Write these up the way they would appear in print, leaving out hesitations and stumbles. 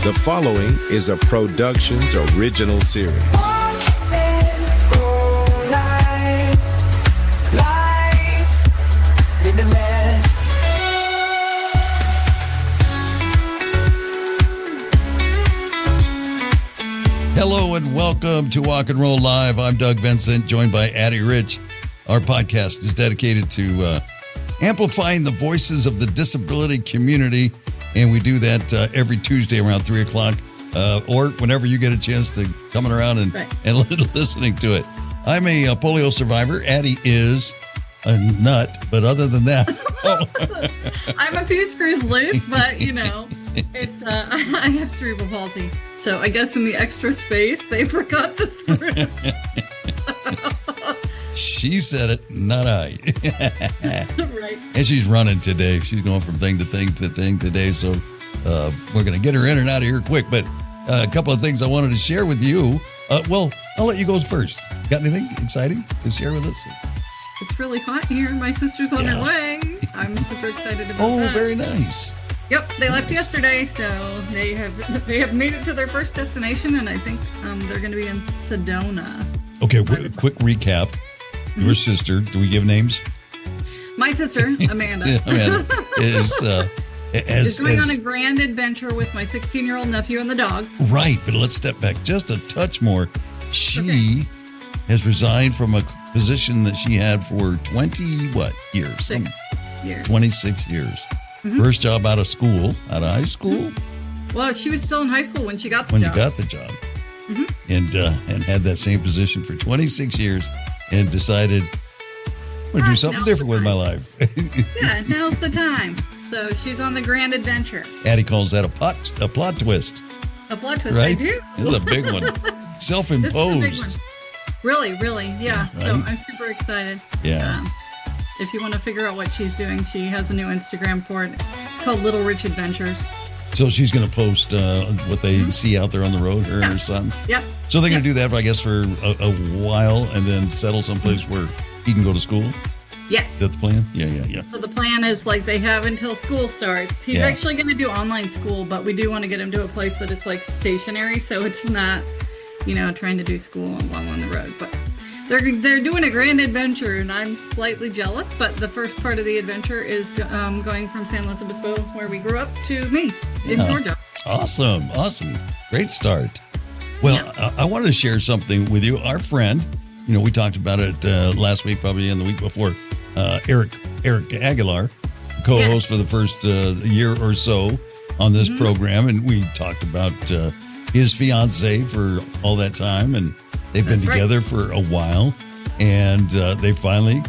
The following is a Productions original series. Hello and welcome to Walk and Roll Live. I'm Doug Vincent, joined by Addie Rich. Our podcast is dedicated to amplifying the voices of the disability community, and we do that every Tuesday around 3 o'clock, or whenever you get a chance to coming around and listening to it. I'm a polio survivor. Addie is a nut, but other than that... I'm a few screws loose, but, it's I have cerebral palsy. So I guess in the extra space, they forgot the screws. She said it, not I. Right. And she's running today. She's going from thing to thing to thing today. So we're going to get her in and out of here quick. But a couple of things I wanted to share with you. Well, I'll let you go first. Got anything exciting to share with us? It's really hot here. My sister's on her way. I'm super excited about that. Oh, very nice. Yep, they left yesterday, so they have made it to their first destination, and I think they're going to be in Sedona. Okay, quick recap. Your sister, do we give names? My sister, Amanda, is going on a grand adventure with my 16-year-old nephew and the dog. Right, but let's step back just a touch more. She has resigned from a position that she had for 20 years? 6 years. 26 years. Mm-hmm. First job out of high school. Well, she was still in high school when she got the job. When you got the job. Mm-hmm. And had that same position for 26 years and decided, I'm going to do something different with my life. Yeah, now's the time. So she's on the grand adventure. Addie calls that a plot twist. A plot twist, right? I do. This is a big one. Self-imposed. Really, yeah. Right? So I'm super excited. Yeah. If you want to figure out what she's doing, she has a new Instagram for it. It's called Little Rich Adventures. So she's going to post what they see out there on the road, her and her son? Yep. So they're going to do that, I guess, for a while and then settle someplace where he can go to school? Yes. Is that the plan? Yeah. So the plan is they have until school starts. He's actually going to do online school, but we do want to get him to a place that it's stationary, so it's not, trying to do school while on the road. But they're doing a grand adventure, and I'm slightly jealous, but the first part of the adventure is going from San Luis Obispo, where we grew up, to me in Georgia. Awesome. Great start. Well, I wanted to share something with you. Our friend, we talked about it last week, probably in the week before, Eric Aguilar, co-host for the first year or so on this program, and we talked about his fiance for all that time, and they've been together for a while, and they finally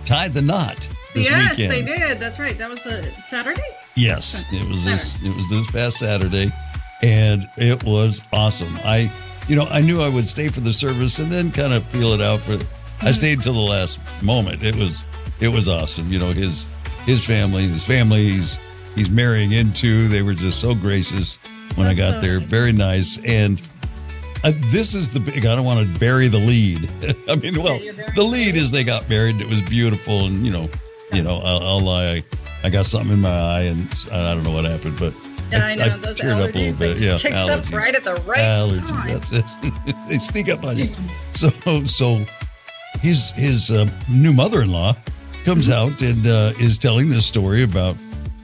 tied the knot this weekend. Yes, they did. That's right. That was the Saturday? Yes, it was this past Saturday, and it was awesome. I knew I would stay for the service and then kind of feel it out. I stayed until the last moment. It was awesome. His family, he's marrying into. They were just so gracious when I got there. Very nice. And this is the big, I don't want to bury the lead. The lead is they got married. It was beautiful. And, I'll lie. I got something in my eye and I don't know what happened, but I know, those teared allergies, up a little bit. Yeah, kicked allergies. Up right at the right allergies, time. That's it. They sneak up on you. So his new mother-in-law comes out and is telling this story about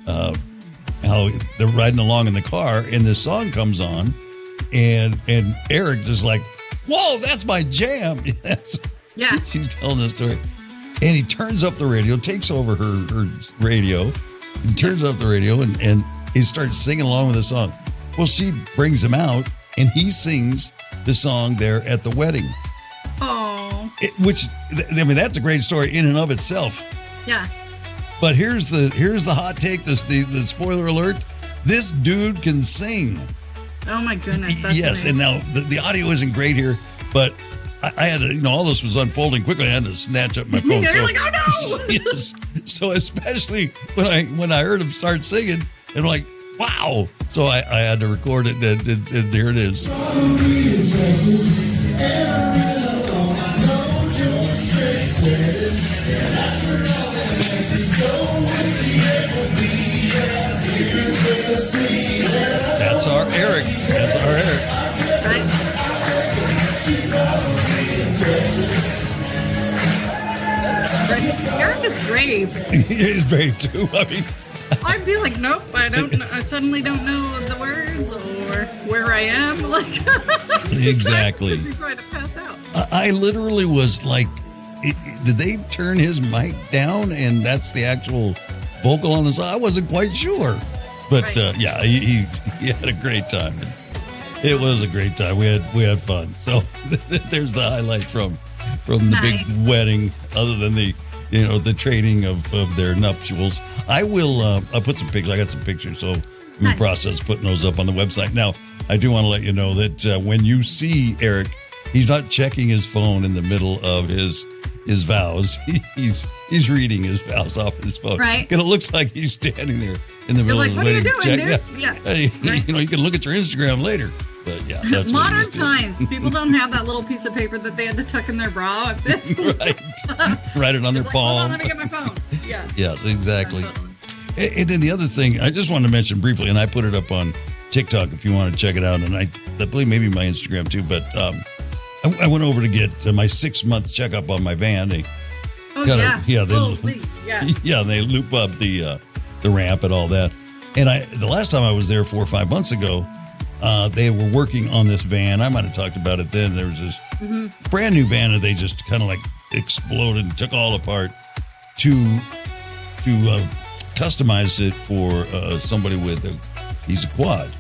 how they're riding along in the car and this song comes on and Eric just whoa, that's my jam. She's telling this story. And he turns up the radio, takes over her radio and turns up the radio and he starts singing along with the song. Well, she brings him out and he sings the song there at the wedding. Oh. That's a great story in and of itself. Yeah. But here's the hot take, the spoiler alert. This dude can sing. Oh my goodness. That's yes, amazing. and now the audio isn't great here, but I had to, all this was unfolding quickly. I had to snatch up my phone. You're like, oh no! Yes. So especially when I heard him start singing, and I'm like, wow. So I had to record it, and here it is. That's That's our Eric. Right? But Eric is brave. He's brave too. I mean, I'd be like, nope, I suddenly don't know the words or where I am. Like, exactly. He's trying to pass out. I literally was like, did they turn his mic down and that's the actual vocal on the side? I wasn't quite sure. But Right. yeah, he had a great time. It was a great time. We had fun. So there's the highlight from the Nice. big wedding, other than the training of their nuptials. I'll put some pictures. I got some pictures, so I'm in the Nice. process of putting those up on the website. Now, I do want to let you know that when you see Eric, he's not checking his phone in the middle of his vows. He's reading his vows off his phone. Right. And it looks like he's standing there in the middle like, of his "What are you wedding. doing, dude?" Yeah. Yeah. Hey, Right. you can look at your Instagram later. But yeah, that's what he Modern was doing. times, people don't have that little piece of paper that they had to tuck in their bra. Right. Write it on their It's like, hold palm. on, let me get my phone. Yeah. Yes, exactly. Yeah, totally. And then the other thing, I just wanted to mention briefly, and I put it up on TikTok if you want to check it out, and I believe maybe my Instagram too, but I went over to get my 6-month checkup on my van. They Oh, kinda- yeah. they, Holy, yeah. yeah, they loop up the ramp and all that. And the last time I was there 4 or 5 months ago, they were working on this van. I might have talked about it then. There was this brand new van that they just kind of like exploded and took all apart to customize it for somebody he's a quad.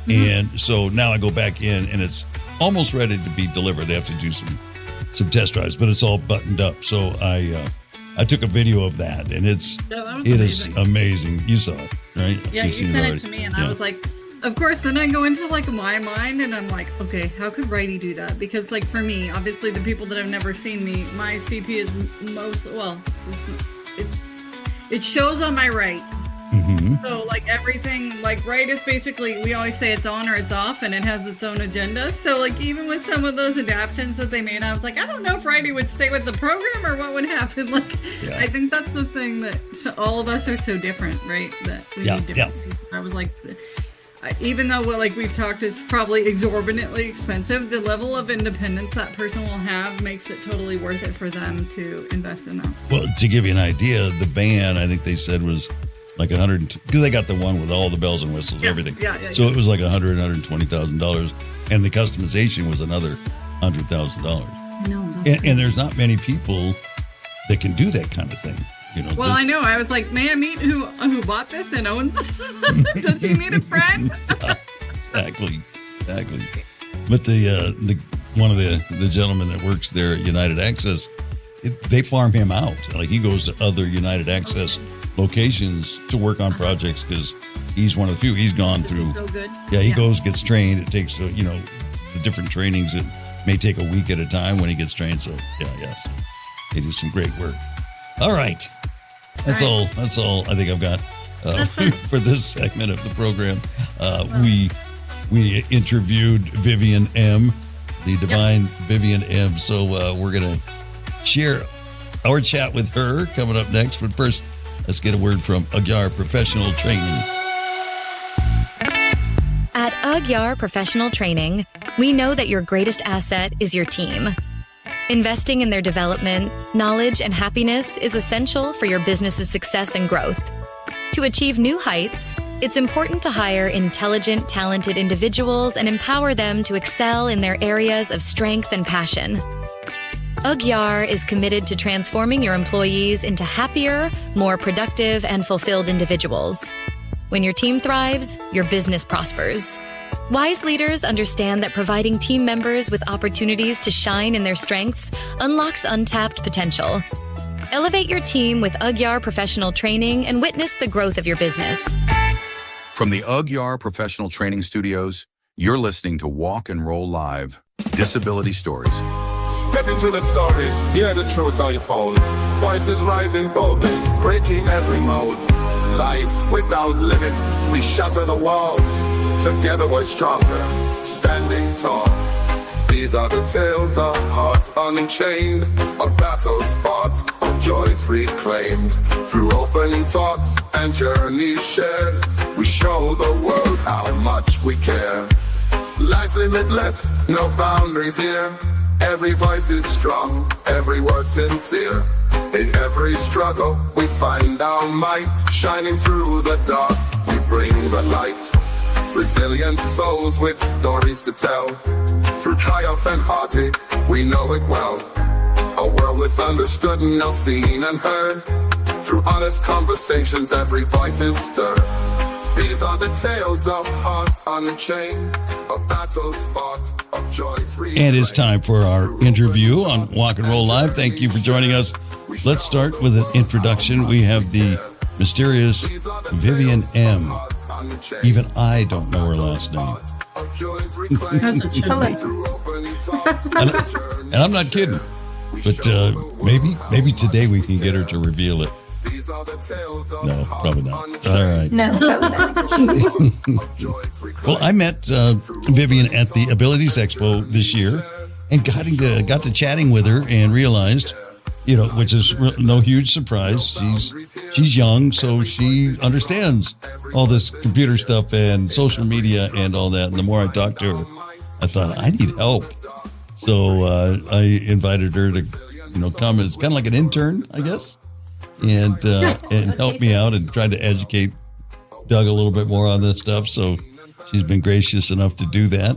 And so now I go back in and it's almost ready to be delivered. They have to do some test drives, but it's all buttoned up. So I took a video of that, and it is amazing. You saw it, right? Yeah, You've you seen sent already. it to me, and Yeah. I was like, of course, then I go into like my mind, and I'm like, okay, how could Righty do that? Because like for me, obviously the people that have never seen me, my CP is it shows on my right. So like everything, like right is basically, we always say it's on or it's off, and it has its own agenda. So like even with some of those adaptations that they made, I was like, I don't know if Righty would stay with the program or what would happen. Like, Yeah. I think that's the thing that all of us are so different, right? That we Yeah, need different things. I was like, even though like we've talked, it's probably exorbitantly expensive, the level of independence that person will have makes it totally worth it for them to invest in them. Well, to give you an idea, the van, I think they said was like $100, because they got the one with all the bells and whistles, everything. Yeah. So it was like $120,000, and the customization was another $100,000. No, that's And there's not many people that can do that kind of thing. well, I know. I was like, may I meet who bought this and owns this? Does he need a friend? Exactly. But the one of the gentlemen that works there at United Access, they farm him out. Like he goes to other United Access locations to work on projects because he's one of the few. He's gone through. So good. Yeah, he goes, gets trained. It takes the different trainings. It may take a week at a time when he gets trained. So so they do some great work. All right. That's all I think I've got for this segment of the program. We interviewed Vivian M, the divine Vivian M. So we're going to share our chat with her coming up next. But first, let's get a word from Agyar Professional Training. At Agyar Professional Training, we know that your greatest asset is your team. Investing in their development, knowledge, and happiness is essential for your business's success and growth. To achieve new heights, it's important to hire intelligent, talented individuals and empower them to excel in their areas of strength and passion. Agyar is committed to transforming your employees into happier, more productive, and fulfilled individuals. When your team thrives, your business prospers. Wise leaders understand that providing team members with opportunities to shine in their strengths unlocks untapped potential. Elevate your team with Agyar Professional Training and witness the growth of your business. From the Agyar Professional Training Studios, you're listening to Walk and Roll Live, Disability Stories. Step into the stories, hear the truth unfold. Voices rising bold, breaking every mold. Life without limits, we shatter the walls. Together we're stronger, standing tall. These are the tales of hearts unchained, of battles fought, of of joys reclaimed. Through open talks and journeys shared, we show the world how much we care. Life limitless, no boundaries here. Every voice is strong, every word sincere. In every struggle, we find our might. Shining through the dark, we bring the light. Resilient souls with stories to tell. Through triumph and heartache, we know it well. A world misunderstood, now seen and heard. Through honest conversations, every voice is stirred. These are the tales of hearts unchained, of battles fought, of joys reclaimed. And it's time for our interview on Walk and Roll Live. Thank you for joining us. Let's start with an introduction. We have the mysterious Vivian M. Even I don't know her last name. And I'm not kidding. But maybe today we can get her to reveal it. No, probably not. All right. No, probably not. Well, I met Vivian at the Abilities Expo this year and got to chatting with her and realized, which is no huge surprise. She's young, so she understands all this computer stuff and social media and all that. And the more I talked to her, I thought, I need help. So I invited her to, come as kind of like an intern, I guess, and help me out and tried to educate Doug a little bit more on this stuff. So she's been gracious enough to do that.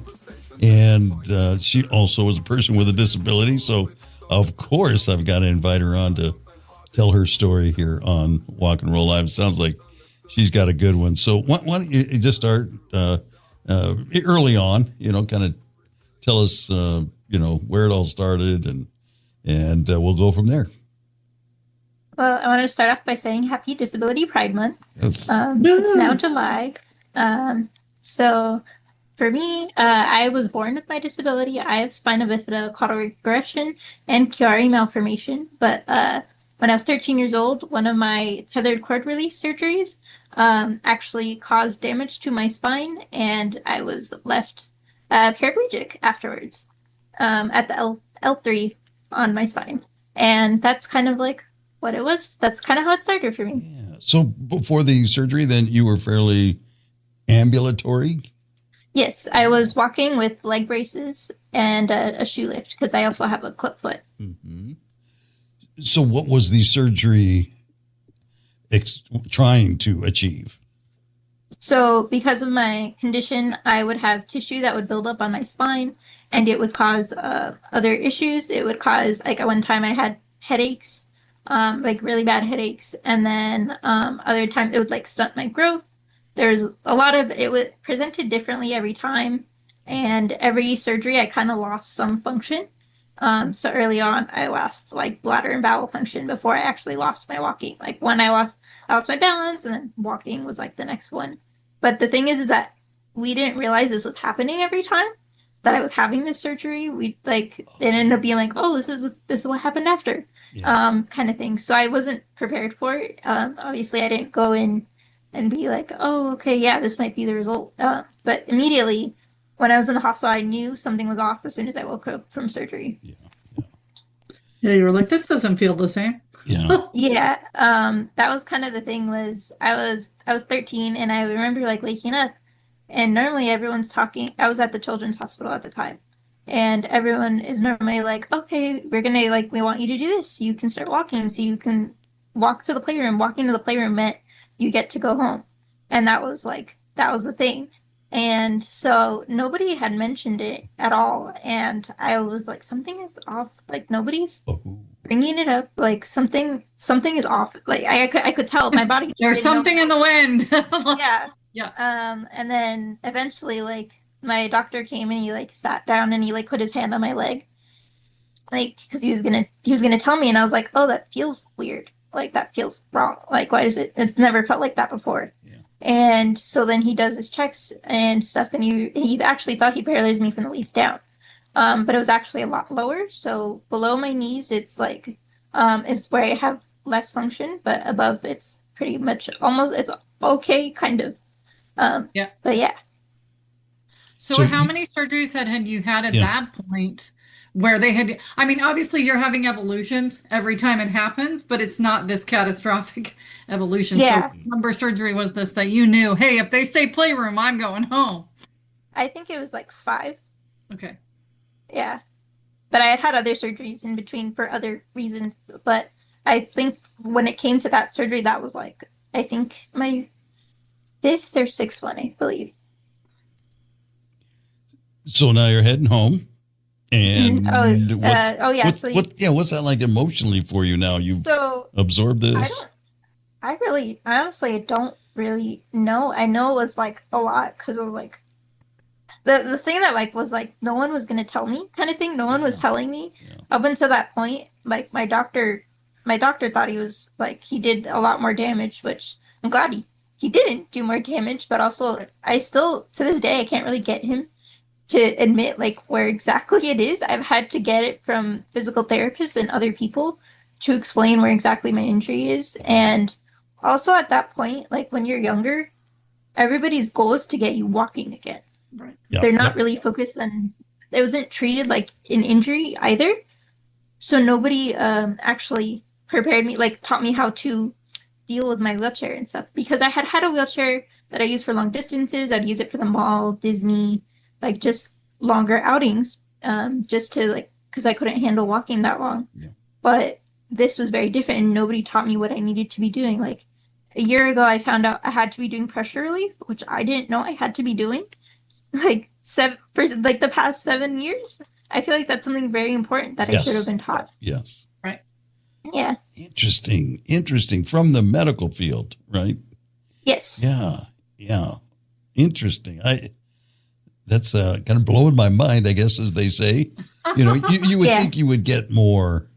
And she also is a person with a disability. So, of course, I've got to invite her on to tell her story here on Walk and Roll Live. It sounds like she's got a good one. So why don't you just start early on, kind of tell us, where it all started and we'll go from there. Well, I want to start off by saying Happy Disability Pride Month. Yes. It's now July. So for me, I was born with my disability. I have spina bifida, caudal regression, and Chiari malformation. But when I was 13 years old, one of my tethered cord release surgeries actually caused damage to my spine, and I was left paraplegic afterwards at the L3 on my spine. And that's kind of like what it was. That's kind of how it started for me. Yeah. So before the surgery, then you were fairly ambulatory? Yes, I was walking with leg braces and a shoe lift because I also have a clip foot. Mm-hmm. So what was the surgery trying to achieve? So because of my condition, I would have tissue that would build up on my spine, and it would cause other issues. It would cause, like at one time I had headaches, like really bad headaches. And then other times it would like stunt my growth. There's a lot of, it was presented differently every time. And every surgery, I kind of lost some function. So early on, I lost like bladder and bowel function before I actually lost my walking. Like when I lost my balance, and then walking was like the next one. But the thing is that we didn't realize this was happening every time that I was having this surgery. We like, it ended up being like, oh, this is what happened after, kind of thing. So I wasn't prepared for it. Obviously I didn't go in and be like, oh, okay, yeah, this might be the result. But immediately when I was in the hospital, I knew something was off as soon as I woke up from surgery. Yeah, you were like, this doesn't feel the same. Yeah. Yeah. That was kind of the thing. Was I was 13, and I remember like waking up, and normally everyone's talking. I was at the children's hospital at the time, and everyone is normally like, okay, we're gonna like, we want you to do this. You can start walking, so you can walk to the playroom. Walking to the playroom meant you get to go home, and that was the thing. And so nobody had mentioned it at all. And I was like, something is off. Like nobody's bringing it up. Like something is off. Like I could tell my body. There's something in the wind. Yeah. Yeah. And then eventually like my doctor came and he like sat down and he like put his hand on my leg. Like, cause he was gonna tell me. And I was like, oh, that feels weird. Like that feels wrong. Like, why does it's never felt like that before. And so then he does his checks and stuff, and he actually thought he paralyzed me from the waist down, but it was actually a lot lower. So below my knees, it's like is where I have less function, but above it's pretty much almost it's okay, kind of. Yeah. But yeah. So how many surgeries had you had at that point where they had, I mean, obviously you're having evolutions every time it happens, but it's not this catastrophic evolution. Yeah. So lumbar surgery was this that you knew, hey, if they say playroom, I'm going home. I think it was like 5. Okay. Yeah. But I had had other surgeries in between for other reasons. But I think when it came to that surgery, that was like, I think my 5th or 6th one, I believe. So now you're heading home. And what's that like emotionally for you now? You've absorbed this? I honestly don't really know. I know it was like a lot because of like the thing that like was like no one was gonna tell me kind of thing. No one was telling me up until that point. Like my doctor thought he was like he did a lot more damage, which I'm glad he didn't do more damage. But also I still to this day I can't really get him to admit like where exactly it is. I've had to get it from physical therapists and other people to explain where exactly my injury is. And also at that point, like when you're younger, everybody's goal is to get you walking again. Right. Yeah, They're not really focused on, it wasn't treated like an injury either. So nobody actually prepared me, like taught me how to deal with my wheelchair and stuff. Because I had had a wheelchair that I used for long distances. I'd use it for the mall, Disney, like just longer outings, just to like, because I couldn't handle walking that long. Yeah. But this was very different and nobody taught me what I needed to be doing. Like a year ago, I found out I had to be doing pressure relief, which I didn't know I had to be doing. Like like the past 7 years, I feel like that's something very important that I should have been taught. Yes. Right. Yeah. Interesting. From the medical field, right? Yes. Yeah. Interesting. That's kind of blowing my mind, I guess, as they say. You know, you would think you would get more,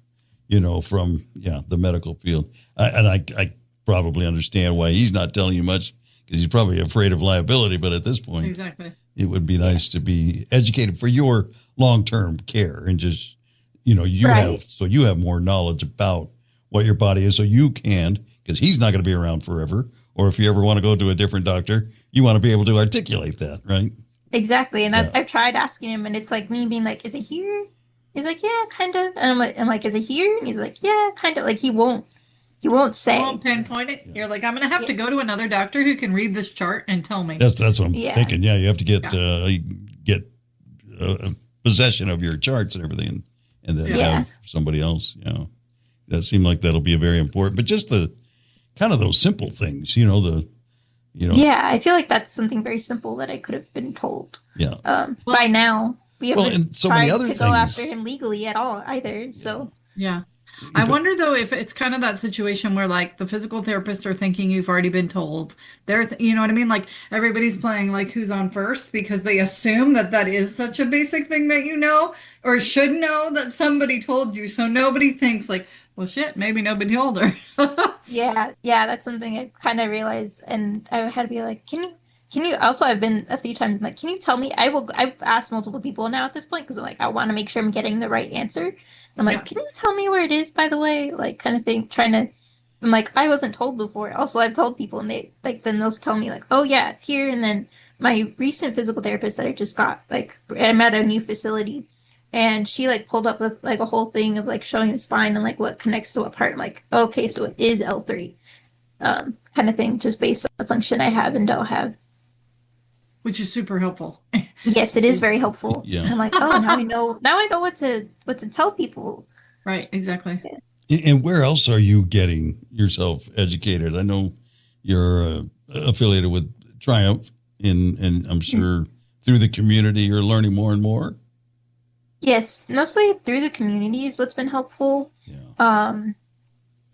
you know, from the medical field. I probably understand why he's not telling you much because he's probably afraid of liability. But at this point, Exactly. It would be nice to be educated for your long-term care and just, you know, you have more knowledge about what your body is so you can, because he's not going to be around forever. Or if you ever want to go to a different doctor, you want to be able to articulate that, right? Exactly. And I've tried asking him and it's like me being like, is it here? He's like, yeah, kind of. And I'm like, is it here? And he's like, yeah, kind of. Like he won't say. You won't pinpoint it. You're like, I'm going to have to go to another doctor who can read this chart and tell me. That's what I'm thinking. Yeah, you have to get possession of your charts and everything, and then have somebody else. Yeah, that seemed like that'll be very important. But just the kind of those simple things, you know. Yeah, I feel like that's something very simple that I could have been told. Yeah. By now, we haven't and so tried many other to things. go after him legally at all either. So Yeah. I wonder though if it's kind of that situation where like the physical therapists are thinking you've already been told. You know what I mean? Like everybody's playing like who's on first because they assume that is such a basic thing that you know or should know that somebody told you. So nobody thinks like, well, shit, maybe nobody told her. yeah, that's something I kind of realized, and I had to be like, can you? Also, I've been a few times like, can you tell me? I've asked multiple people now at this point because like I want to make sure I'm getting the right answer. I'm like, can you tell me where it is, by the way? Like, kind of thing, I'm like, I wasn't told before. Also, I've told people, and they, like, then they'll tell me, like, oh, yeah, it's here. And then my recent physical therapist that I just got, like, I'm at a new facility, and she, like, pulled up with, like, a whole thing of, like, showing the spine and, like, what connects to what part. I'm like, okay, so it is L3, kind of thing, just based on the function I have and don't have. Which is super helpful. Yes, it is very helpful. Yeah. And I'm like, oh, now I know what to tell people. Right, exactly. And where else are you getting yourself educated? I know you're affiliated with Triumph, and I'm sure through the community you're learning more and more. Yes, mostly through the community is what's been helpful.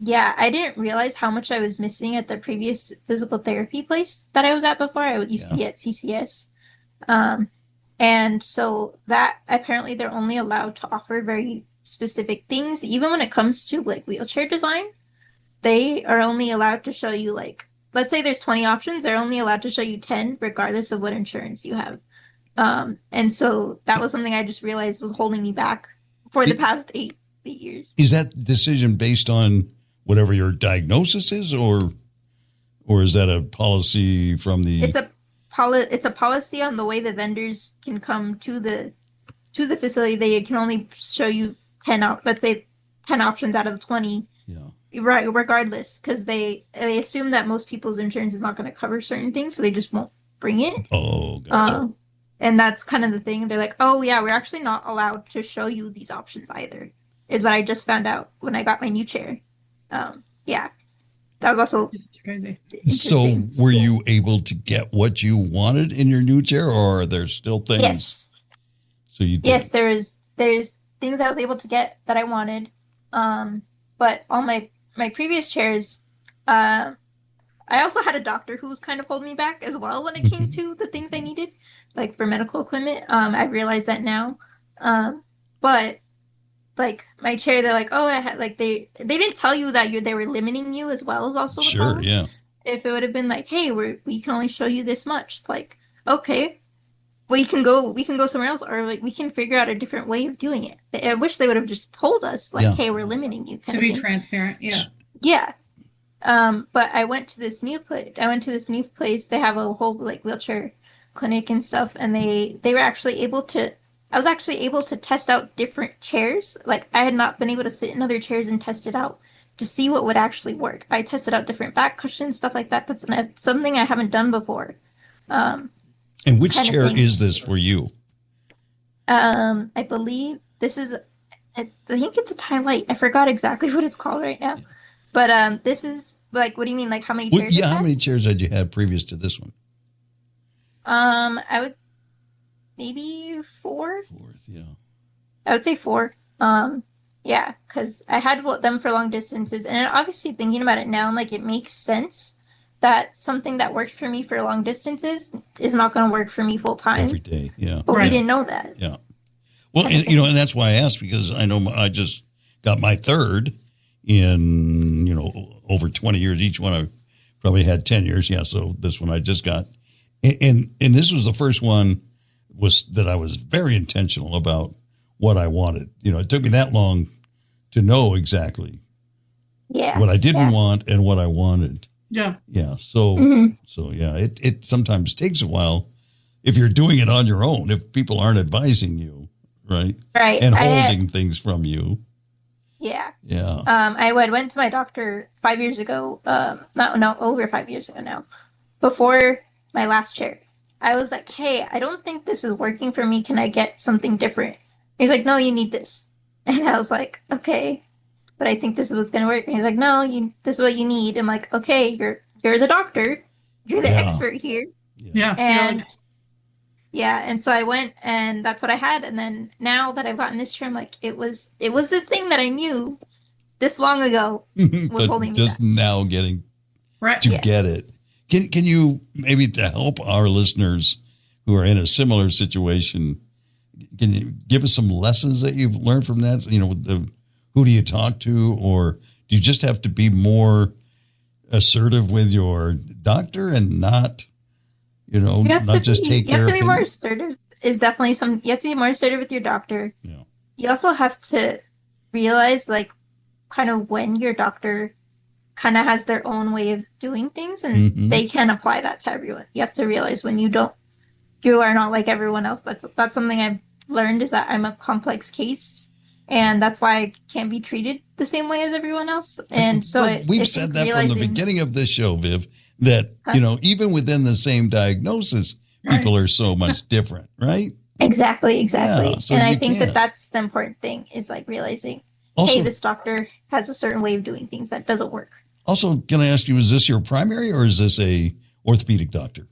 Yeah, I didn't realize how much I was missing at the previous physical therapy place that I was at before. I used to be at CCS. And so that apparently they're only allowed to offer very specific things. Even when it comes to like wheelchair design, they are only allowed to show you like, let's say there's 20 options. They're only allowed to show you 10, regardless of what insurance you have. And so that was something I just realized was holding me back for the past eight years. Is that decision based on whatever your diagnosis is, or is that a policy from the? It's a policy on the way the vendors can come to the to the facility, they can only show you 10 options out of 20. Yeah. Right, regardless, because they assume that most people's insurance is not going to cover certain things, so they just won't bring it. Oh, gotcha. And that's kind of the thing. They're like, oh yeah, we're actually not allowed to show you these options either, is what I just found out when I got my new chair. Yeah, that was also It's crazy. So interesting. were you able to get what you wanted in your new chair, or are there still things? Yes. So you did. Yes, there's things I was able to get that I wanted. But all my previous chairs, I also had a doctor who was kind of holding me back as well when it came to the things I needed, like for medical equipment. I realize that now. But like my chair, they're like, oh, I had like they didn't tell you that they were limiting you as well as also the Sure, problem. yeah. If it would have been like, hey, we can only show you this much, like, okay, we can go somewhere else, or like we can figure out a different way of doing it. I wish they would have just told us, like, Yeah. hey, we're limiting you, kind To of be thing. transparent, yeah. Yeah. But I went to this new place. They have a whole like wheelchair clinic and stuff, and they were actually able to. I was actually able to test out different chairs. Like I had not been able to sit in other chairs and test it out to see what would actually work. I tested out different back cushions, stuff like that. That's something I haven't done before. And which kind of chair thing. is this for you? I believe this is. I think it's a Thai Light. I forgot exactly what it's called right now. But this is like, what do you mean? Like how many chairs? Yeah, it how had? many chairs had you had previous to this one? I would maybe 4. Fourth, yeah. I would say 4. Yeah, because I had them for long distances, and obviously thinking about it now, like it makes sense that something that worked for me for long distances is not going to work for me full time. Every day, yeah. But we Right. didn't know that. Yeah. Well, and, you know, and that's why I asked, because I know I just got my third in, you know, over 20 years. Each one I probably had 10 years. Yeah. So this one I just got. And this was the first one that I was very intentional about what I wanted. You know, it took me that long to know exactly Yeah. what I didn't want and what I wanted. Yeah. Yeah. So, so yeah, it sometimes takes a while if you're doing it on your own, if people aren't advising you, right? Right. And I had- holding things from you. Yeah. Yeah. I went to my doctor 5 years ago. No, over 5 years ago now. Before my last chair, I was like, "Hey, I don't think this is working for me. Can I get something different?" He's like, "No, you need this." And I was like, "Okay, but I think this is what's gonna work." And he's like, "No, this is what you need." I'm like, "Okay, you're the doctor. You're the Yeah. expert here." Yeah. And yeah, and so I went, and that's what I had. And then now that I've gotten this chair, I'm like, it was this thing that I knew this long ago was But holding me just back. now getting Right. to Yeah. get it. Can you, maybe to help our listeners who are in a similar situation, can you give us some lessons that you've learned from that? You know, who do you talk to, or do you just have to be more assertive with your doctor and not, you know, You have not to just be, take you have their to be more opinion? assertive. Is definitely you have to be more assertive with your doctor. Yeah. You also have to realize, like, kind of when your doctor kind of has their own way of doing things, and Mhm. they can apply that to everyone. You have to realize when you are not like everyone else. That's something I've learned, is that I'm a complex case, and that's why I can't be treated the same way as everyone else. And so But we've said that from the beginning of this show, Viv, that, you know, even within the same diagnosis, people are so much different, right? Exactly. Yeah, so And I you think can't. that's the important thing, is like realizing, Also, hey, this doctor has a certain way of doing things that doesn't work. also, can I ask you, is this your primary, or is this a orthopedic doctor?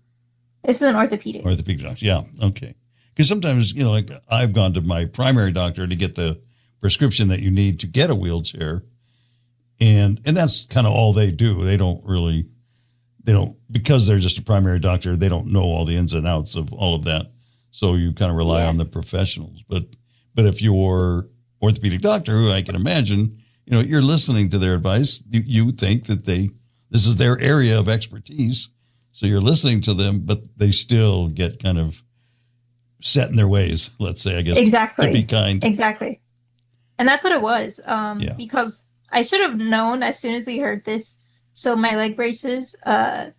This is an orthopedic. Orthopedic doctor, yeah, okay. Because sometimes, you know, like I've gone to my primary doctor to get the prescription that you need to get a wheelchair, and that's kind of all they do. They don't, because they're just a primary doctor, they don't know all the ins and outs of all of that. So you kind of rely on the professionals. But if you're orthopedic doctor, who I can imagine, you know, you're listening to their advice, you think that this is their area of expertise. So you're listening to them, but they still get kind of set in their ways, let's say, I guess, Exactly. to be kind. Exactly. And that's what it was. Because I should have known as soon as we heard this. So my leg braces, I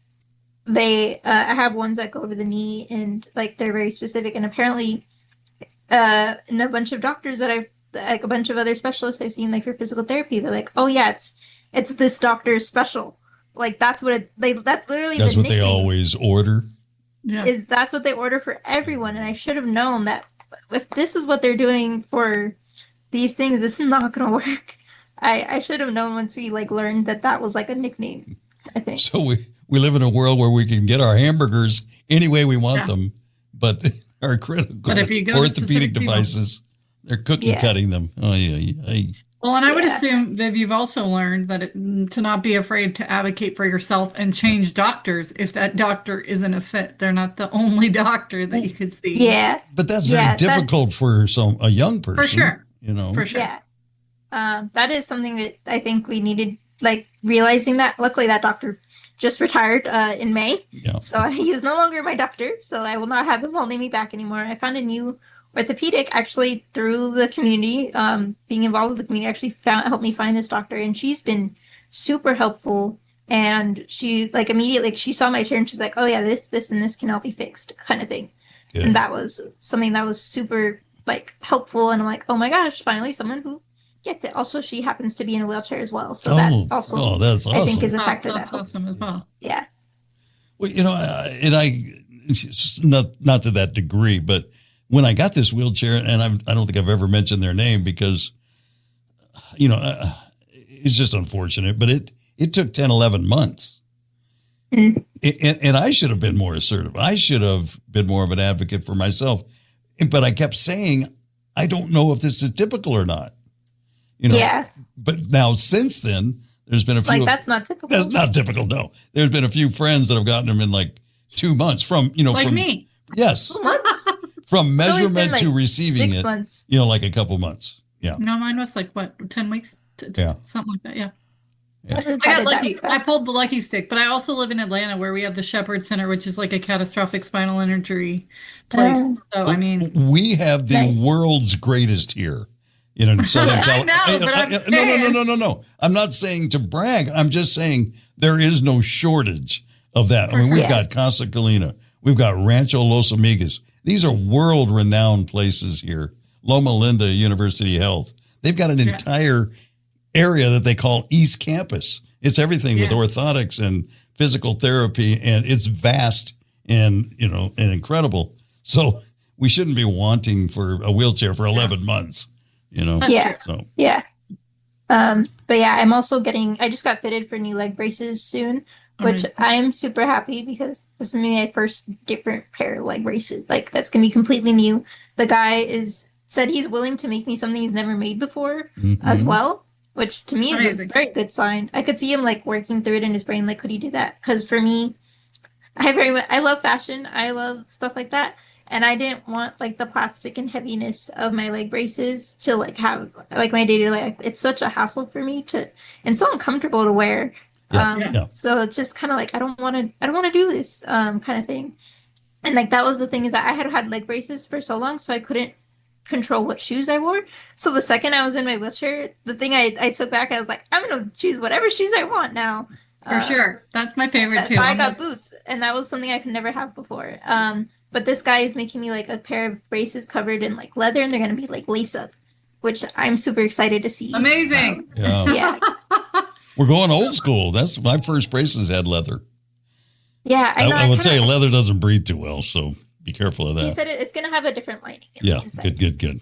have ones that go over the knee, and like they're very specific. And apparently and a bunch of doctors that I've like a bunch of other specialists I've seen like for physical therapy, they're like, oh yeah, it's this doctor's special. Like that's what that's literally That's the what they nickname. always order. Yeah. That's what they order for everyone, and I should have known that if this is what they're doing for these things, this is not gonna work. I should have known once we like learned that was like a nickname, I think. So we live in a world where we can get our hamburgers any way we want them, but our critical if you go to orthopedic specific people- devices, they're cookie cutting them. Oh yeah. Well, and I would assume, Viv, you've also learned that to not be afraid to advocate for yourself and change doctors if that doctor isn't a fit. They're not the only doctor that you could see. Yeah. But that's very difficult for a young person. For sure. You know. For sure. Yeah. That is something that I think we needed, like realizing that. Luckily, that doctor just retired in May. Yeah. So he is no longer my doctor. So I will not have him holding me back anymore. I found a new orthopedic actually through the community. Being involved with the community actually helped me find this doctor, and she's been super helpful. And she like immediately she saw my chair and she's like, oh yeah, this and this can all be fixed, kind of thing. Good. And that was something that was super like helpful. And I'm like, oh my gosh, finally someone who gets it. Also, she happens to be in a wheelchair as well, so that also that's awesome. I think is a factor that's that helps. awesome as well. Yeah. Well, you know, and not to that degree, but when I got this wheelchair, and I don't think I've ever mentioned their name because, you know, it's just unfortunate, but it took 10, 11 months. Mm. And I should have been more assertive. I should have been more of an advocate for myself. But I kept saying, I don't know if this is typical or not. You know, yeah. But now since then, there's been a few. Like, that's not typical. That's not typical, no. There's been a few friends that have gotten them in like 2 months from, you know. Like from me. Yes. Months? From measurement to receiving 6 it. months. You know, like a couple months. Yeah. No, mine was like, 10 weeks? Yeah. Something like that, yeah. Yeah. I got lucky. I pulled the lucky stick, but I also live in Atlanta where we have the Shepherd Center, which is like a catastrophic spinal injury place. So, I mean, we have the world's greatest here. You know, in Southern California. I know, but I'm saying. No. I'm not saying to brag. I'm just saying there is no shortage of that. I mean, we've got Casa Colina. We've got Rancho Los Amigos. These are world-renowned places here. Loma Linda University Health. They've got an entire area that they call East Campus. It's everything with orthotics and physical therapy, and it's vast and, you know, and incredible. So we shouldn't be wanting for a wheelchair for 11 months, you know? Yeah. So. Yeah. But yeah, I'm also I just got fitted for new leg braces soon, which I'm super happy because this is my first different pair of leg braces. Like, that's going to be completely new. The guy said he's willing to make me something he's never made before as well, which to me is a very good sign. I could see him like working through it in his brain. Like, could he do that? Because for me, I love fashion. I love stuff like that. And I didn't want like the plastic and heaviness of my leg braces to like have like my day-to-day life. It's such a hassle for me and so uncomfortable to wear. So it's just kind of like I don't want to do this kind of thing. And like that was the thing, is that I had leg braces for so long, so I couldn't control what shoes I wore. So the second I was in my wheelchair, the thing I took back, I was like, I'm gonna choose whatever shoes I want now. For sure. That's my favorite too. So I got boots, and that was something I could never have before. But this guy is making me like a pair of braces covered in like leather, and they're gonna be like lace up, which I'm super excited to see. Amazing. Yeah. We're going old school. That's my first braces had leather. Yeah, I know. I will tell you, leather doesn't breathe too well, so be careful of that. He said it's gonna have a different lining. Yeah, good.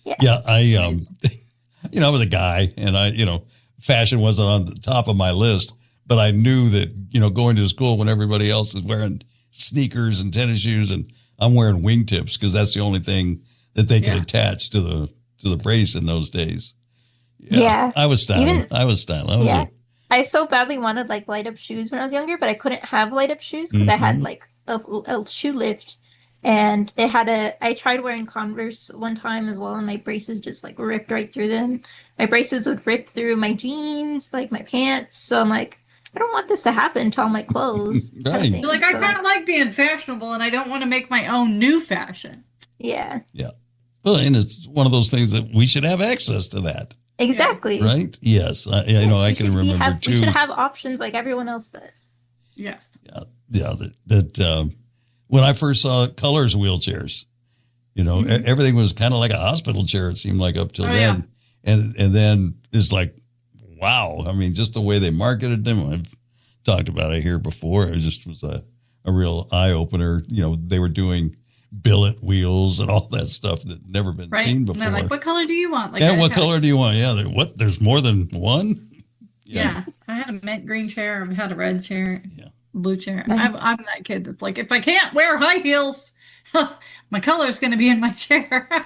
Yeah, I you know, I was a guy, and fashion wasn't on the top of my list, but I knew that, you know, going to school when everybody else is wearing sneakers and tennis shoes, and I'm wearing wingtips because that's the only thing that they could attach to the brace in those days. Yeah. I was styling. I so badly wanted like light up shoes when I was younger, but I couldn't have light up shoes because I had like a shoe lift, and I tried wearing Converse one time as well, and my braces just like ripped right through them. My braces would rip through my jeans, like my pants. So I'm like, I don't want this to happen to all my clothes. Right. You're like, I kind of like being fashionable, and I don't want to make my own new fashion. Yeah. Yeah. Well, and it's one of those things that we should have access to that. Exactly. Right? Yes. I can remember too. We should have options like everyone else does. Yes. Yeah. That when I first saw Colors wheelchairs, Everything was kind of like a hospital chair. It seemed like up till then. Yeah. And then it's like, wow. I mean, just the way they marketed them. I've talked about it here before. It just was a real eye opener. They were doing billet wheels and all that stuff that never been seen before. And they're like, what color do you want? Like, what color do you want? Yeah. There's more than one? Yeah. I had a mint green chair. I've had a red chair. Yeah. Blue chair. I'm that kid that's like, if I can't wear high heels, my color is going to be in my chair. I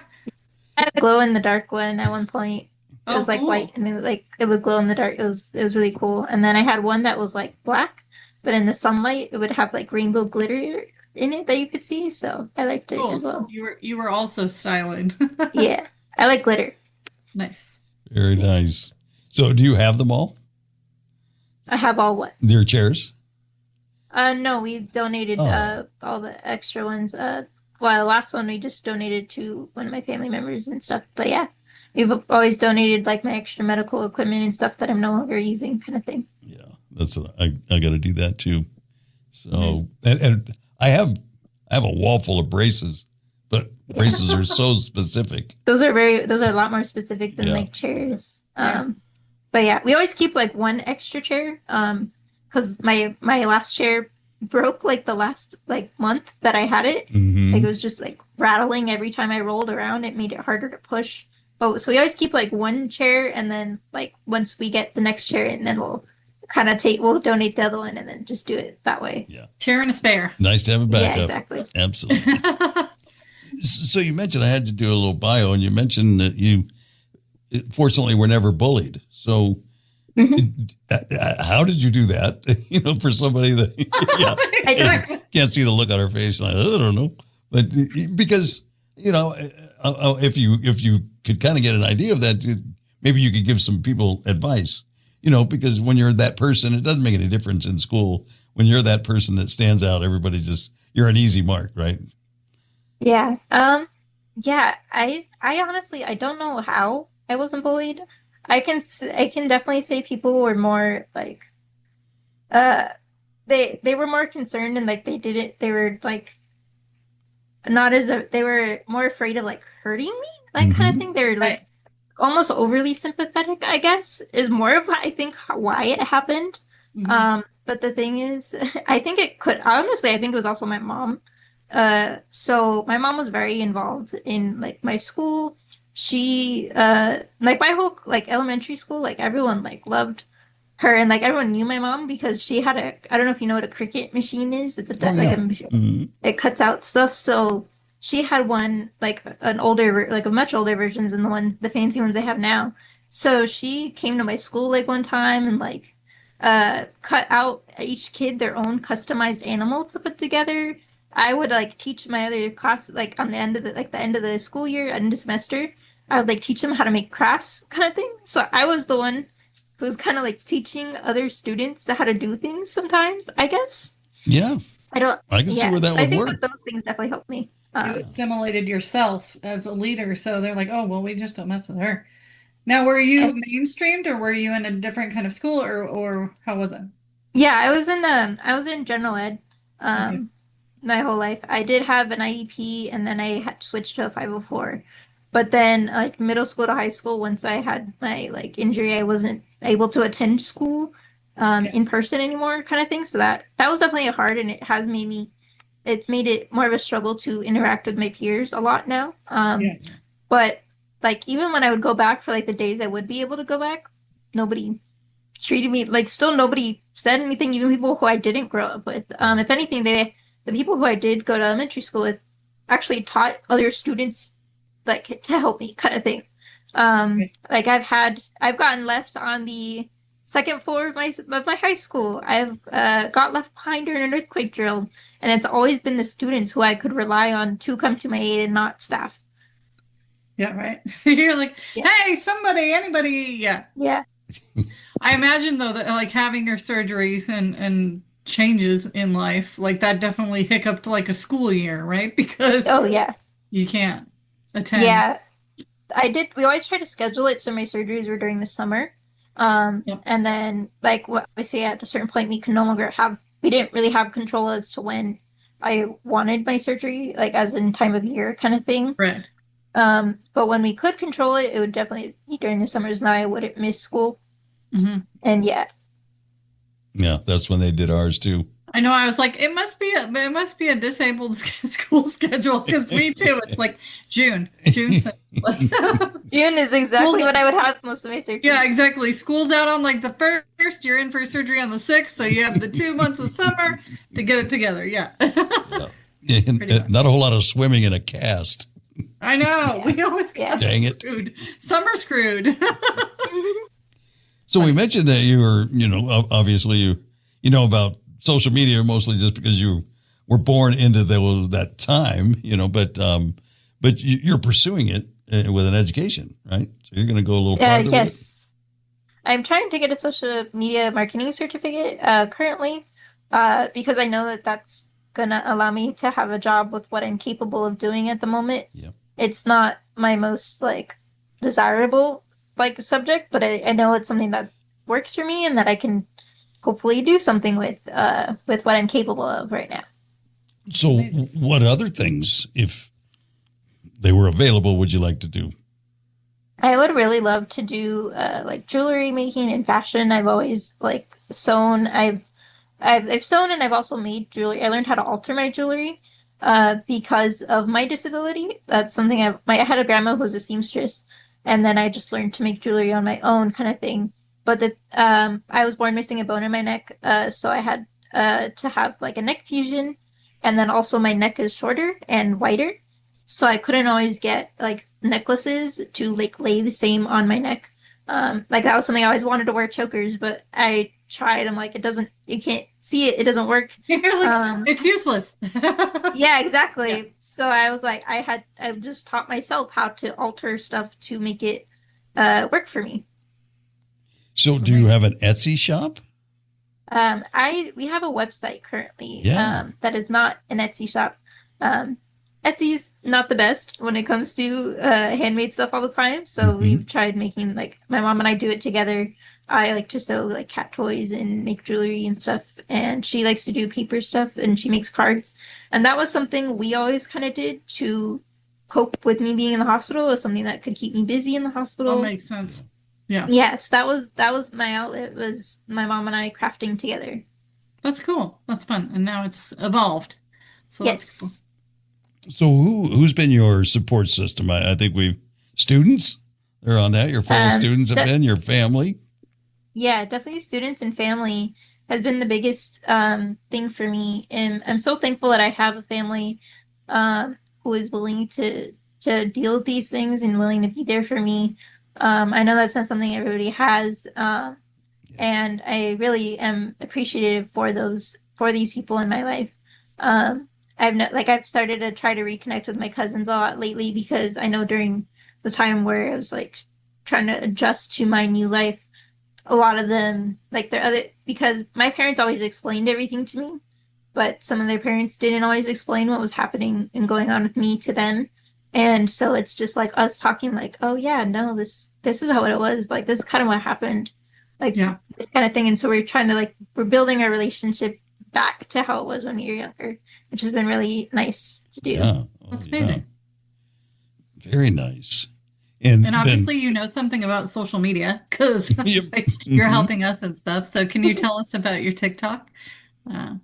had a glow in the dark one at one point. It was like white, and it would glow in the dark. It was really cool. And then I had one that was like black, but in the sunlight it would have like rainbow glitter in it that you could see. So I liked it as well. You were also styling. Yeah, I like glitter. Nice. Very nice. So do you have them all? I have all what? Their chairs? No, we donated all the extra ones. The last one we just donated to one of my family members and stuff. But yeah, we've always donated like my extra medical equipment and stuff that I'm no longer using, kind of thing. Yeah, that's what I got to do that too. So and I have a wall full of braces, but braces are so specific. Those are a lot more specific than like chairs. But yeah, we always keep like one extra chair. Because my last chair broke like the last like month that I had it. Mm-hmm. Like it was just like rattling every time I rolled around. It made it harder to push. So we always keep like one chair, and then like once we get the next chair, and then we'll donate the other one, and then just do it that way. Yeah, chair and a spare. Nice to have a backup. Yeah, exactly. Absolutely. So you mentioned I had to do a little bio, and you mentioned that you fortunately were never bullied. So. Mm-hmm. How did you do that? For somebody that can't see the look on her face, like, I don't know, but because if you could kind of get an idea of that, maybe you could give some people advice. Because when you're that person, it doesn't make any difference in school. When you're that person that stands out, you're an easy mark, right? Yeah. Yeah. I honestly I don't know how I wasn't bullied. I can definitely say people were more like, they were more concerned, and like they were like, they were more afraid of like hurting me, like kind of thing. They were like almost overly sympathetic, I guess, is more of I think why it happened. Mm-hmm. But the thing is, I think it was also my mom. So my mom was very involved in like my school. She like my whole like elementary school, like everyone like loved her, and like everyone knew my mom because she had I don't know if you know what a cricket machine is. It's a machine. It cuts out stuff. So she had one like a much older versions than the fancy ones they have now. So she came to my school like one time and like cut out each kid their own customized animal to put together. I would like teach my other class like on the end of the school year, end of semester. I would like teach them how to make crafts, kind of thing. So I was the one who was kind of like teaching other students how to do things sometimes, I guess. Yeah. I can see where that would work. That those things definitely helped me. You assimilated yourself as a leader, so they're like, oh well, we just don't mess with her. Now, were you mainstreamed, or were you in a different kind of school, or how was it? Yeah, I was in general ed. My whole life. I did have an IEP, and then I had switched to a 504. But then like middle school to high school, once I had my like injury, I wasn't able to attend school in person anymore, kind of thing. So that was definitely hard, and it's made it more of a struggle to interact with my peers a lot now. But like even when I would go back for like the days I would be able to go back, nobody treated me like, still nobody said anything, even people who I didn't grow up with. If anything, the people who I did go to elementary school with actually taught other students like to help me, kind of thing. Like I've gotten left on the second floor of my high school. I've got left behind during an earthquake drill, and it's always been the students who I could rely on to come to my aid, and not staff. Yeah, right. You're like, hey, anybody, yeah. I imagine though that like having your surgeries and changes in life, like that definitely hiccuped like a school year, right? Because you can't attend. Yeah, I did. We always try to schedule it so my surgeries were during the summer. And then like obviously at a certain point we didn't really have control as to when I wanted my surgery, like as in time of year kind of thing. Right. But when we could control it, it would definitely be during the summers, and I wouldn't miss school. Mm-hmm. And yeah. Yeah, that's when they did ours too. I know. I was like, it must be a disabled school schedule because me too. It's like June. June is exactly when I would have most of my surgery. Yeah, exactly. School's out on like the 1st. You're in for surgery on the 6th, so you have the 2 months of summer to get it together. Yeah. Not a whole lot of swimming in a cast. I know. Yeah. We always get screwed. Summer screwed. So we mentioned that you were, obviously you know about social media mostly just because you were born into that time, but you're pursuing it with an education, right? So you're going to go a little farther. Yes. I'm trying to get a social media marketing certificate currently because I know that that's going to allow me to have a job with what I'm capable of doing at the moment. Yeah. It's not my most desirable subject, but I know it's something that works for me and that I can hopefully do something with what I'm capable of right now. So what other things, if they were available, would you like to do? I would really love to do jewelry making and fashion. I've always sewn. I've sewn, and I've also made jewelry. I learned how to alter my jewelry because of my disability. That's something I had a grandma who was a seamstress, and then I just learned to make jewelry on my own kind of thing. But I was born missing a bone in my neck, so I had to have a neck fusion, and then also my neck is shorter and wider, so I couldn't always get necklaces to lay the same on my neck. That was something I always wanted to wear, chokers, but I tried. I'm like, you can't see it. It doesn't work. It's useless. Yeah, exactly. Yeah. So I was like, I just taught myself how to alter stuff to make it work for me. So do you have an Etsy shop? We have a website currently. That is not an Etsy shop. Etsy's not the best when it comes to handmade stuff all the time. So we've tried making my mom and I do it together. I like to sew cat toys and make jewelry and stuff, and she likes to do paper stuff and she makes cards. And that was something we always kind of did to cope with me being in the hospital. It was something that could keep me busy in the hospital. That makes sense. Yeah. Yes, that was my outlet, was my mom and I crafting together. That's cool. That's fun. And now it's evolved. So yes. Cool. So who's been your support system? I think students, they're on that. Your fellow students have been, your family. Yeah, definitely students and family has been the biggest thing for me. And I'm so thankful that I have a family who is willing to deal with these things and willing to be there for me. I know that's not something everybody has. And I really am appreciative for these people in my life. I've started to try to reconnect with my cousins a lot lately, because I know during the time where I was trying to adjust to my new life, a lot of them because my parents always explained everything to me, but some of their parents didn't always explain what was happening and going on with me to them. And so it's just us talking oh yeah, no, this is how it was. This is kind of what happened. This kind of thing. And so we're trying to we're building our relationship back to how it was when we were younger, which has been really nice to do. Yeah. That's amazing. Yeah. Very nice. And obviously you know something about social media because you're helping us and stuff. So can you tell us about your TikTok?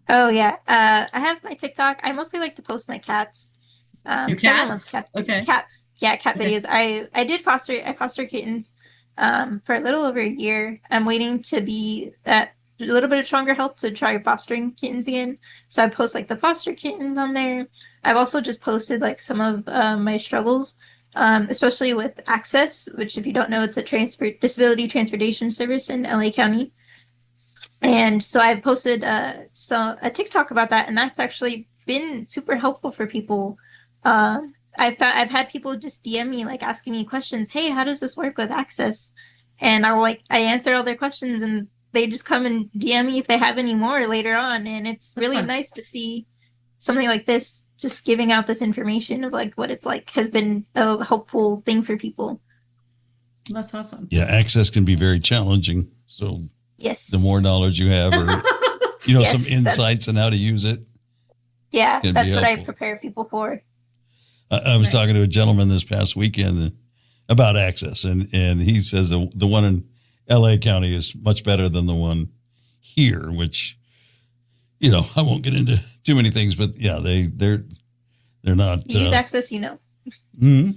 Oh yeah. I have my TikTok. I mostly like to post my cats. Your cats? Okay. Cats. Yeah, cat videos. I foster kittens for a little over a year. I'm waiting to be at a little bit of stronger health to try fostering kittens again. So I post the foster kittens on there. I've also just posted some of my struggles, especially with Access, which, if you don't know, it's a disability transportation service in LA County. And so I posted a TikTok about that, and that's actually been super helpful for people. I've had people just DM me asking me questions. Hey, how does this work with Access? And I answer all their questions, and they just come and DM me if they have any more later on. And it's really nice to see something like this, just giving out this information of what it's has been a helpful thing for people. That's awesome. Yeah, Access can be very challenging. So yes, the more knowledge you have, or yes, some insights on how to use it. Yeah, can be that's what I helpful. prepare people for. I was talking to a gentleman this past weekend about access, and he says the one in LA County is much better than the one here, which, you know, I won't get into too many things, but yeah, they're not. You use access, you know. Hmm?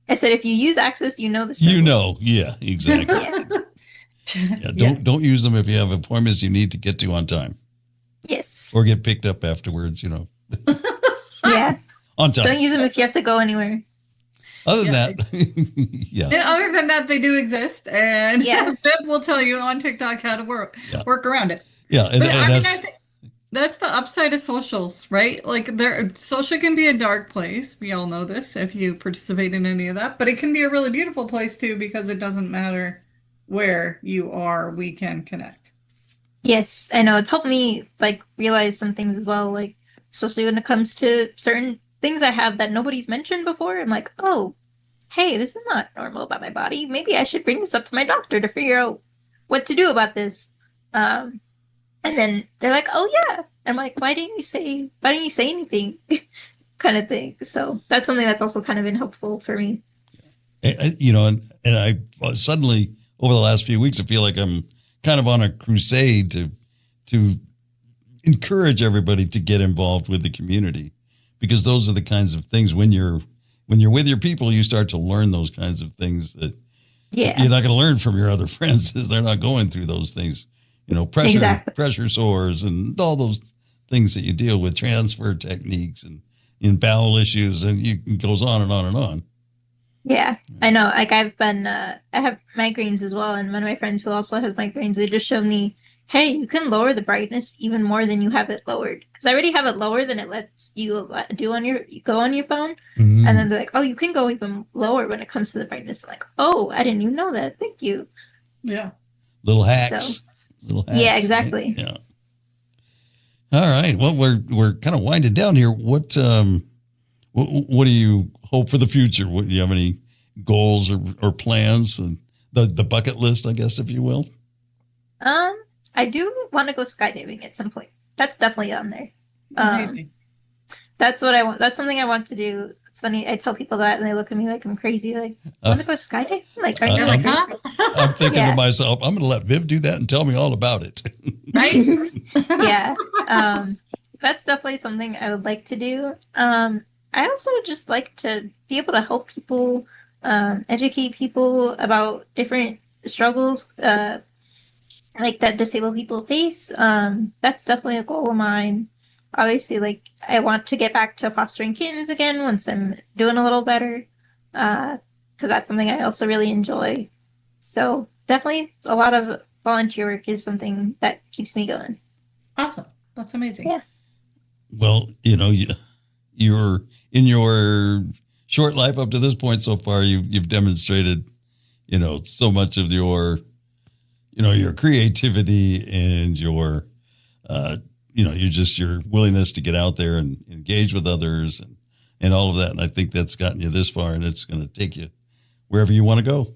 I said, if you use access, you know the struggle. You know, yeah, exactly. Don't use them if you have appointments you need to get to on time. Yes. Or get picked up afterwards, you know. Yeah. On time. Don't use them if you have to go anywhere. Other than that, yeah. And other than that, they do exist, and Yeah. Bib will tell you on TikTok how to work around it. Yeah, and But I mean, that's that's the upside of socials, right? Like, social can be a dark place. We all know this if you participate in any of that, but it can be a really beautiful place too, because it doesn't matter where you are, we can connect. Yes, I know. It's helped me like realize some things as well, like especially when it comes to certain things I have that nobody's mentioned before. I'm like, oh, hey, this is not normal about my body. Maybe I should bring this up to my doctor to figure out what to do about this. And then they're like, oh yeah. I'm like, why didn't you say anything? Kind of thing. So that's something that's also kind of been helpful for me. you know, and I suddenly over the last few weeks I feel like I'm kind of on a crusade to encourage everybody to get involved with the community, because those are the kinds of things when you're with your people, you start to learn those kinds of things that you're not going to learn from your other friends as they're not going through those things. You know, pressure sores and all those things that you deal with, transfer techniques and in bowel issues, and it goes on and on and on. Yeah, I know. Like I have migraines as well. And one of my friends who also has migraines, they just showed me, hey, you can lower the brightness even more than you have it lowered. Because I already have it lower than it lets you go on your phone. Mm-hmm. And then they're like, oh, you can go even lower when it comes to the brightness. I'm like, oh, I didn't even know that. Thank you. Yeah. Little hacks. Yeah, exactly. Right? Yeah. All right. Well, we're kind of winding down here. What do you hope for the future? Do you have any goals or plans? And the bucket list, I guess, if you will. I do want to go skydiving at some point. That's definitely on there. That's what I want. That's something I want to do. It's funny. I tell people that, and they look at me like I'm crazy. Like, want to go skydiving? Like, right now, huh? I'm thinking to myself, I'm going to let Viv do that and tell me all about it. Right? Yeah. That's definitely something I would like to do. I also just like to be able to help people, educate people about different struggles, like that disabled people face. That's definitely a goal of mine. Obviously, like I want to get back to fostering kittens again once I'm doing a little better, because that's something I also really enjoy. So definitely a lot of volunteer work is something that keeps me going. Awesome. That's amazing. Yeah. Well, you know, you're in your short life up to this point so far, you've demonstrated, you know, so much of your, you know, your creativity and your, you know, your willingness to get out there and engage with others and all of that. And I think that's gotten you this far, and it's going to take you wherever you want to go.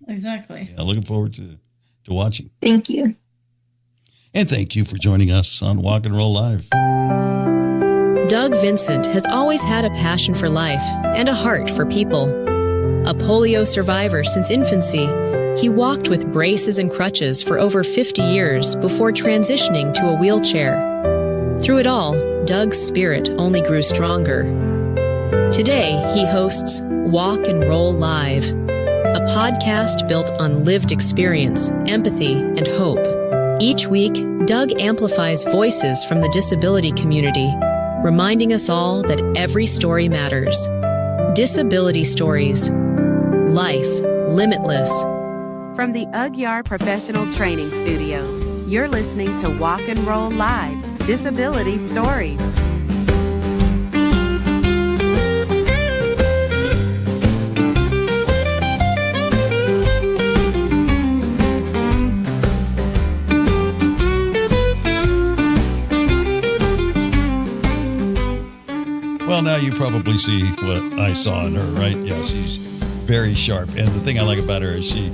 Exactly. Yeah, looking forward to watching. Thank you. And thank you for joining us on Walk and Roll Live. Doug Vincent has always had a passion for life and a heart for people. A polio survivor since infancy, he walked with braces and crutches for over 50 years before transitioning to a wheelchair. Through it all, Doug's spirit only grew stronger. Today, he hosts Walk and Roll Live, a podcast built on lived experience, empathy, and hope. Each week, Doug amplifies voices from the disability community, reminding us all that every story matters. Disability stories. Life limitless. From the Ugyar Professional Training Studios, you're listening to Walk and Roll Live, Disability Stories. Well, now you probably see what I saw in her, right? Yeah, she's very sharp. And the thing I like about her is she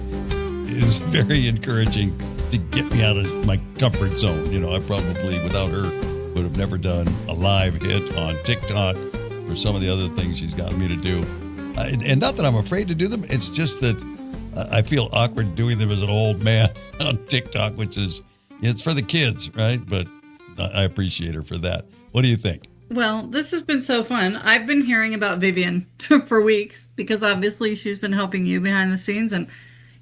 is very encouraging to get me out of my comfort zone. You know, I probably, without her would have never done a live hit on TikTok or some of the other things she's gotten me to do. And not that I'm afraid to do them. It's just that I feel awkward doing them as an old man on TikTok, which is, it's for the kids, right? But I appreciate her for that. What do you think? Well, this has been so fun. I've been hearing about Vivian for weeks because obviously she's been helping you behind the scenes, and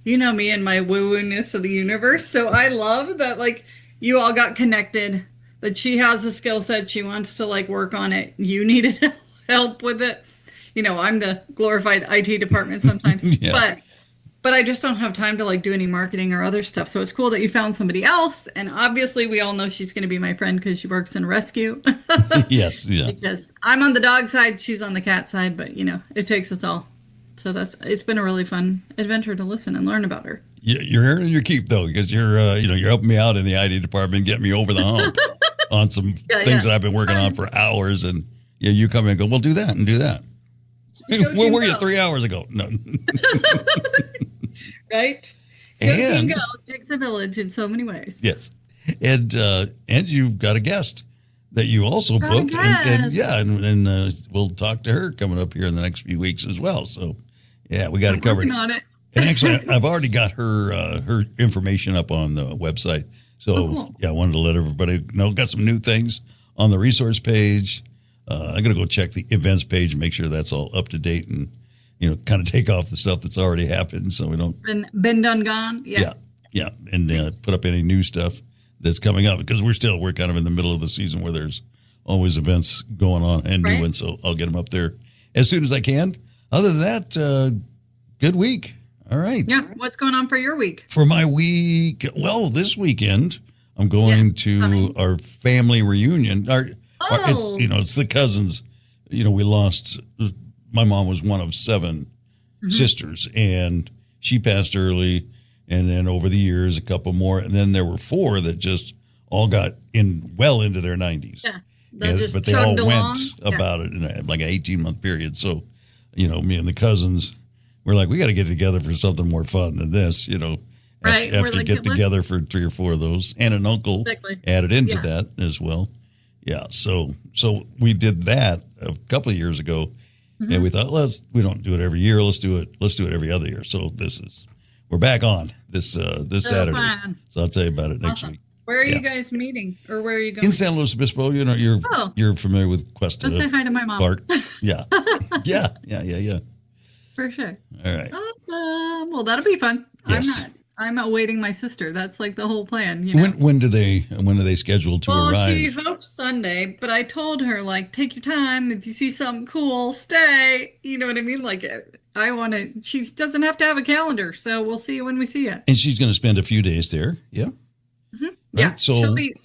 you know me and my woo-woo-ness of the universe. So I love that, like, you all got connected, that she has a skill set. She wants to, like, work on it. You needed help with it. You know, I'm the glorified IT department sometimes, Yeah. but I just don't have time to, like, do any marketing or other stuff. So it's cool that you found somebody else. And obviously we all know she's going to be my friend because she works in rescue. Yes, yeah. Because I'm on the dog side, she's on the cat side, but you know, it takes us all. So it's been a really fun adventure to listen and learn about her. You're earning your keep though, because you're helping me out in the IT department, getting me over the hump on some things that I've been working on for hours. And you come in and go, well, do that and do that. Where were you 3 hours ago? No. Right? And go. It takes a village in so many ways. Yes. And you've got a guest that you also booked. And we'll talk to her coming up here in the next few weeks as well. So, yeah, we got it covered. On it. And actually, I've already got her information up on the website. So, cool. Yeah, I wanted to let everybody know. Got some new things on the resource page. I'm going to go check the events page and make sure that's all up to date and, kind of take off the stuff that's already happened so we don't. Been done, gone. Yeah. Yeah. And put up any new stuff that's coming up because we're kind of in the middle of the season where there's always events going on and new ones. So I'll get them up there as soon as I can. Other than that, good week. All right. Yeah. What's going on for your week? For my week, well, this weekend I'm going to our family reunion. It's the cousins. We lost. My mom was one of 7 sisters, and she passed early. And then over the years, a couple more, and then there were 4 that just all got into their 90s. Yeah, but they all went about it in like an 18-month period. So, me and the cousins, we're like, we got to get together for something more fun than this. Right. After get together for 3 or 4 of those, and an uncle added into that as well. Yeah, so we did that a couple of years ago, and we thought, we don't do it every year. Let's do it every other year. So we're back on this Saturday. Fun. So I'll tell you about it next week. Where are you guys meeting, or where are you going? In San Luis Obispo. You're familiar with Cuesta Let's say hi to my mom. Park. Yeah, yeah. For sure. All right. Awesome. Well, that'll be fun. Yes. I'm awaiting my sister. That's like the whole plan. When do they schedule to arrive? Well, she hopes Sunday, but I told her, like, take your time. If you see something cool, stay. You know what I mean? Like, she doesn't have to have a calendar, so we'll see you when we see you. And she's going to spend a few days there. Yeah. Mm-hmm. Right? Yeah. So she'll be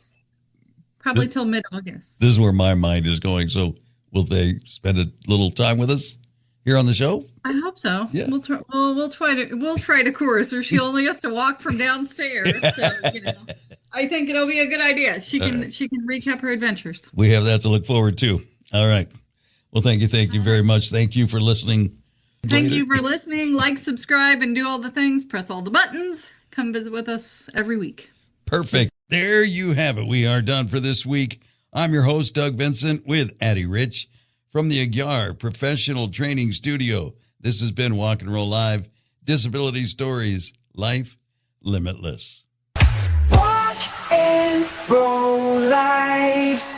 probably till mid-August. This is where my mind is going. So will they spend a little time with us here on the show? I hope so. Yeah. We'll try to course her. She only has to walk from downstairs. So, I think it'll be a good idea. She can recap her adventures. We have that to look forward to. All right. Well, thank you very much. Thank you for listening. Thank you for listening. Like, subscribe, and do all the things. Press all the buttons. Come visit with us every week. Perfect. There you have it. We are done for this week. I'm your host, Doug Vincent, with Addie Rich from the Aguiar Professional Training Studio. This has been Walk and Roll Live, Disability Stories, Life Limitless. Walk and roll live.